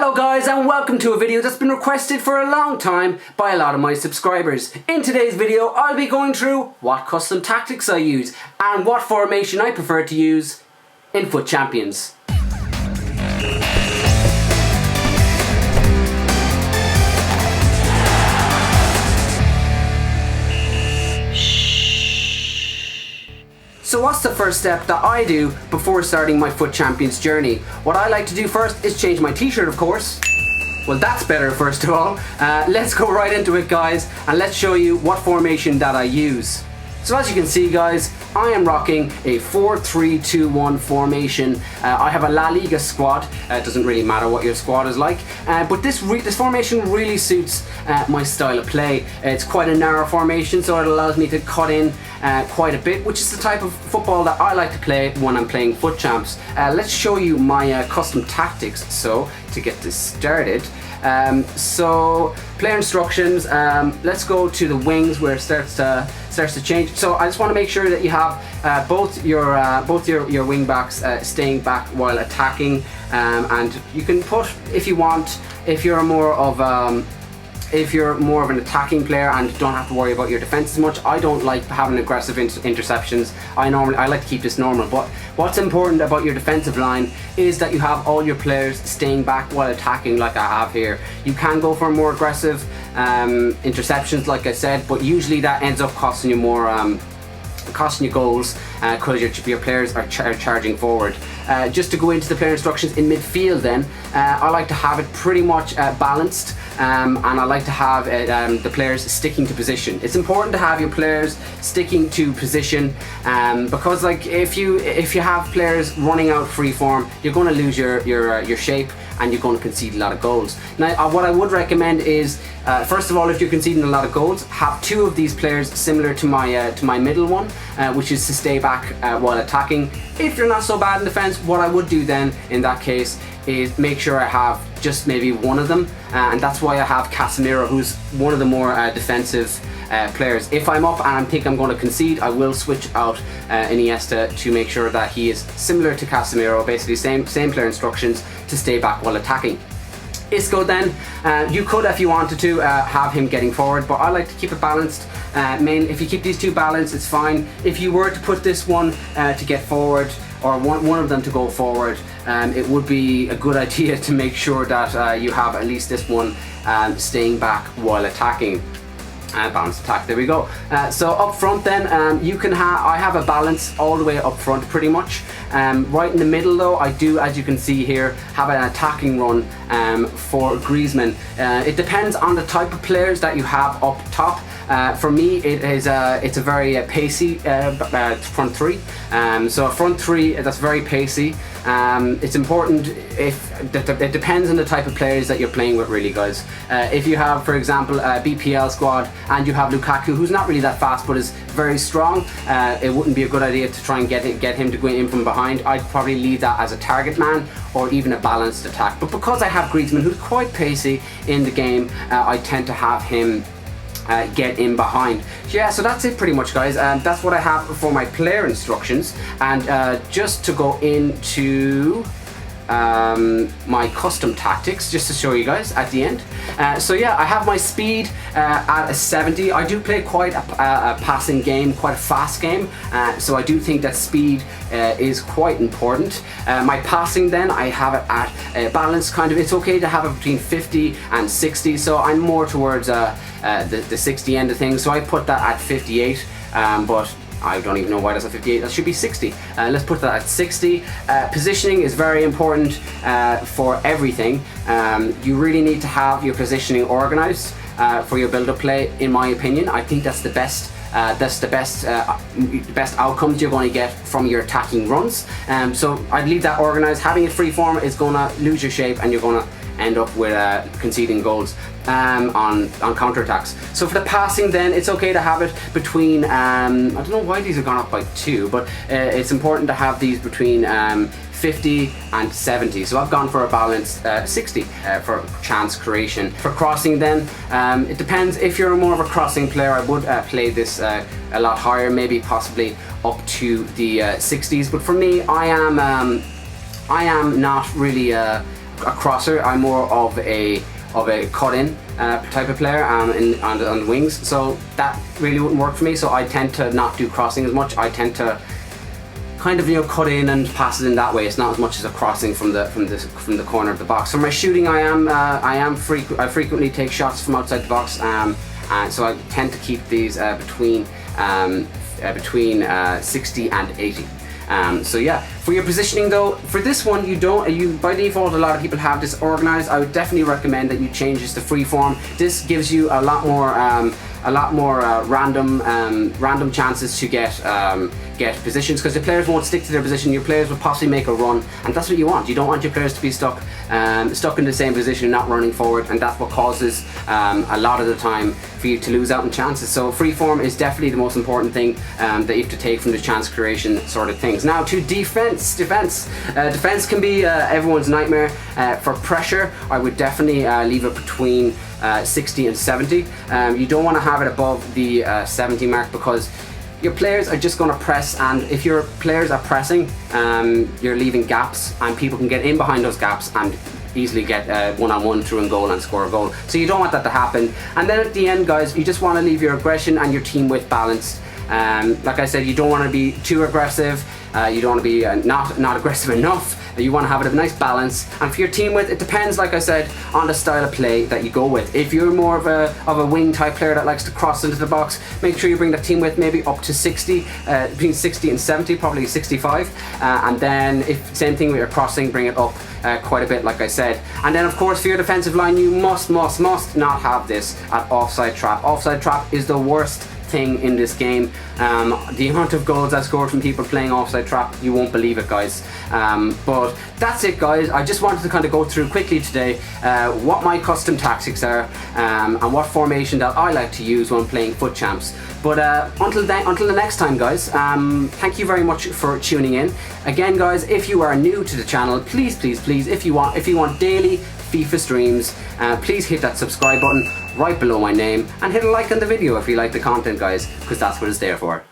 Hello guys, and welcome to a video that's been requested for a long time by a lot of my subscribers. In today's video I'll be going through what custom tactics I use and what formation I prefer to use in FUT Champions. So what's the first step that I do before starting my FUT Champions journey? What I like to do first is change my t-shirt, of course. Well, that's better first of all. Let's go right into it, guys, and let's show you what formation that I use. So as you can see, guys, I am rocking a 4-3-2-1 formation. I have a La Liga squad. It doesn't really matter what your squad is like, but this formation really suits my style of play. It's quite a narrow formation, so it allows me to cut in quite a bit, which is the type of football that I like to play when I'm playing FUT Champs. Let's show you my custom tactics. So to get this started, so player instructions, let's go to the wings where it starts to change. So I just want to make sure that you have both your wing backs staying back while attacking, and you can put, if you want, if you're more of an attacking player and don't have to worry about your defense as much. I don't like having aggressive interceptions. I like to keep this normal, but what's important about your defensive line is that you have all your players staying back while attacking, like I have here. You can go for more aggressive interceptions, like I said, but usually that ends up costing you more, costing you goals because your players are charging forward. Just to go into the player instructions in midfield then, I like to have it pretty much balanced, and I like to have the players sticking to position. It's important to have your players sticking to position, because like if you have players running out free form, you're going to lose your shape and you're going to concede a lot of goals. Now what I would recommend is, first of all, if you're conceding a lot of goals, have two of these players similar to my middle one, which is to stay back while attacking. If you're not so bad in defense, what I would do then in that case is make sure I have just maybe one of them, and that's why I have Casemiro, who's one of the more defensive players. If I'm up and I think I'm going to concede, I will switch out Iniesta to make sure that he is similar to Casemiro, basically same player instructions to stay back while attacking. Isco then, you could, if you wanted to, have him getting forward, but I like to keep it balanced. If you keep these two balanced, it's fine. If you were to put this one to get forward, or one of them to go forward, it would be a good idea to make sure that you have at least this one staying back while attacking. Balanced attack, there we go. So up front then, I have a balance all the way up front pretty much. Right in the middle though, I do, as you can see here, have an attacking run for Griezmann. It depends on the type of players that you have up top. For me, it's a very pacey front three. So a front three that's very pacey. It's important, it depends on the type of players that you're playing with, really, guys. If you have, for example, a BPL squad and you have Lukaku, who's not really that fast but is very strong, it wouldn't be a good idea to try and get him to go in from behind. I'd probably leave that as a target man or even a balanced attack. But because I have Griezmann, who's quite pacey in the game, I tend to have him get in behind. Yeah, so that's it pretty much, guys. That's what I have for my player instructions, and just to go into my custom tactics, just to show you guys at the end. So yeah, I have my speed at a 70. I do play quite a passing game, quite a fast game, so I do think that speed is quite important. My passing then, I have it at a balance kind of. It's okay to have it between 50 and 60, so I'm more towards the 60 end of things, so I put that at 58, but I don't even know why that's at 58, that should be 60. Let's put that at 60. Positioning is very important for everything. You really need to have your positioning organized for your build-up play, in my opinion. I think that's the best best outcomes you're going to get from your attacking runs. So I'd leave that organized. Having it free form is going to lose your shape and you're going to end up with conceding goals on counter-attacks. So for the passing then, it's okay to have it between, I don't know why these have gone up by 2, but it's important to have these between 50 and 70. So I've gone for a balanced 60 for chance creation. For crossing then, it depends. If you're more of a crossing player, I would play this a lot higher, maybe possibly up to the 60s. But for me, I am not really crosser. I'm more of a cut-in type of player on the wings, so that really wouldn't work for me. So I tend to not do crossing as much. I tend to kind of, you know, cut in and pass it in that way. It's not as much as a crossing from the corner of the box. For my shooting, I frequently take shots from outside the box, and so I tend to keep these between 60 and 80. So yeah, for your positioning though, for this one you by default, a lot of people have this organized. I would definitely recommend that you change this to freeform. This gives you a lot more random chances to get positions, because the players won't stick to their position. Your players will possibly make a run, and that's what you want. You don't want your players to be stuck in the same position, not running forward, and that's what causes a lot of the time for you to lose out on chances. So freeform is definitely the most important thing that you have to take from the chance creation sort of things. Now to defense. Defense can be everyone's nightmare. For pressure, I would definitely leave it between 60 and 70. You don't want to have it above the 70 mark, because your players are just going to press, and if your players are pressing, you're leaving gaps, and people can get in behind those gaps and easily get one-on-one through and goal and score a goal. So you don't want that to happen. And then at the end, guys, you just want to leave your aggression and your team width balanced. Like I said, you don't want to be too aggressive. You don't want to be not aggressive enough. You want to have a nice balance. And for your team width, it depends, like I said, on the style of play that you go with. If you're more of a wing type player that likes to cross into the box, make sure you bring the team width maybe up to 60, between 60 and 70, probably 65. And then if same thing with your crossing, bring it up quite a bit, like I said. And then of course for your defensive line, you must not have this at offside trap. Offside trap is the worst thing in this game. The amount of goals I've scored from people playing offside trap, you won't believe it, guys. But that's it, guys. I just wanted to kind of go through quickly today what my custom tactics are, and what formation that I like to use when playing FUT Champs. But until the next time, guys, thank you very much for tuning in. Again, guys, if you are new to the channel, please, if you want daily FIFA streams, please hit that subscribe button right below my name, and hit a like on the video if you like the content, guys, because that's what it's there for.